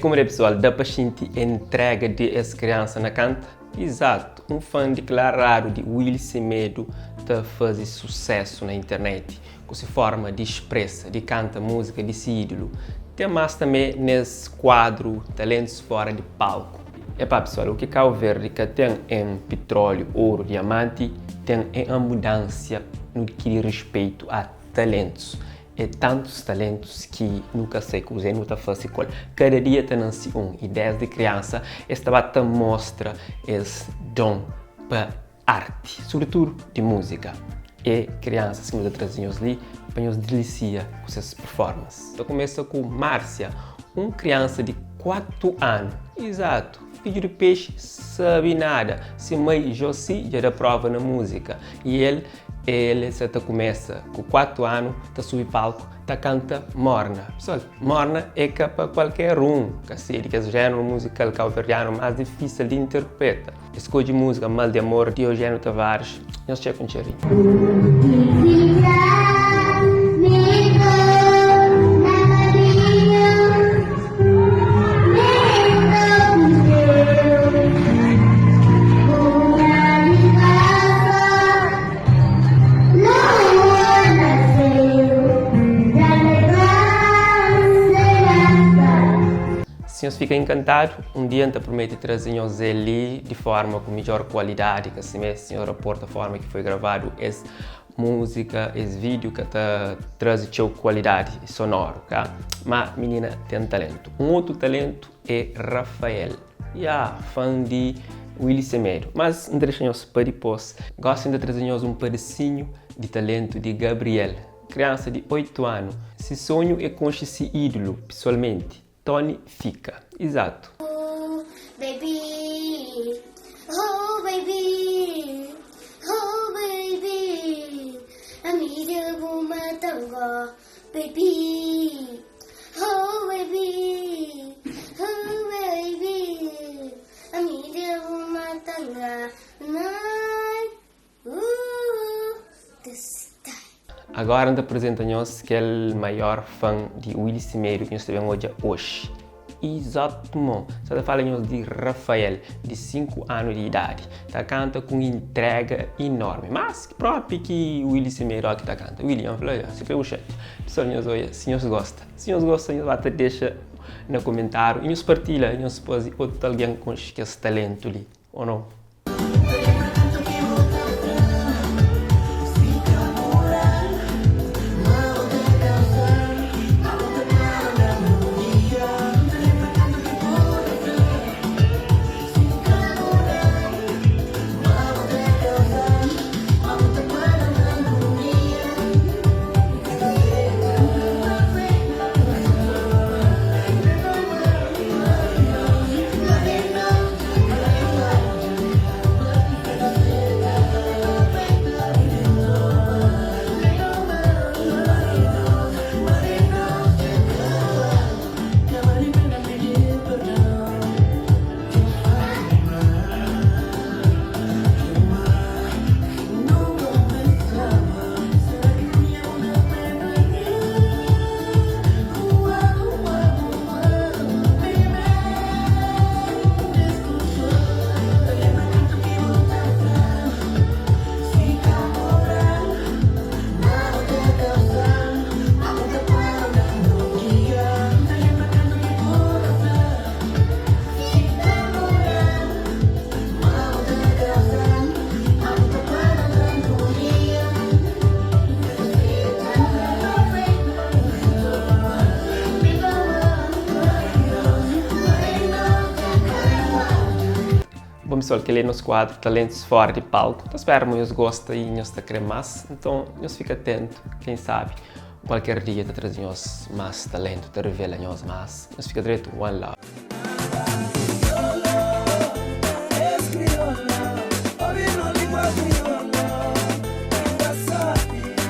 como é, pessoal, dá para sentir a entrega de essa criança na canta? Exato, um fã declarado de Willy Semedo está fazendo sucesso na internet, com sua forma de expressa, de canta música de seu ídolo. Tem mais também nesse quadro Talentos Fora de Palco. Epá, pessoal, o que Cabo Verde que tem em petróleo, ouro, diamante, tem em abundância no que diz respeito a talentos. É tantos talentos que nunca sei que usei, nunca faço escola. Cada dia tem um e desde criança esta bata mostra esse dom para arte, sobretudo de música. E crianças que nos trazem ali, para nos deliciar com essas performances. Eu começo com Márcia, uma criança de 4 anos. Exato, filho de peixe, sabe nada. Se mãe Josi já dá prova na música. E ele já começa com 4 anos, está subir palco, está canta Morna. Pessoal, Morna é para qualquer que sei que é o gênero musical cabo-verdiano mais difícil de interpretar. Escolhe música Mal de Amor, de Eugênio Tavares. Nós chegamos com um cheirinho. O senhor fica encantado, um dia te promete trazer-nos ele de forma com melhor qualidade, que assim mesmo o senhor aporta a forma que foi gravado essa música, esse vídeo que traz qualidade sonora, tá? Mas menina tem talento. Um outro talento é Rafael, fã de Willy Semedo, mas deixa-nos para depois. Gostam de trazer-nos um pedacinho de talento de Gabriel, criança de 8 anos. Se sonho é com esse ídolo, pessoalmente. Tony Fica, exato. Oh, baby, oh, baby, oh, baby, amiga uma tanga, baby, oh, baby, oh, baby, amiga uma tanga, Agora te apresenta-nos aquele maior fã de Willy Semedo que nós tivemos hoje. Exatamente. Você fala-nos de Rafael, de 5 anos de idade. Tá canta com entrega enorme. Mas que próprio que Willy Semedo aqui tá canta. William falou, se foi o chat. Pessoal, olha, se nos gosta. Se nos gosta, nos vai deixa no comentário e nos partilha, nos pode outro alguém com esse talento ali, ou não? Bom, pessoal, que ele é nos quadro Talentos Fora de Palco. Então, espero que vocês gostem e nós queremos mais. Então, nós fica atento, quem sabe, qualquer dia te trazemos mais talento, te revela mais. Nós fica direto, one love.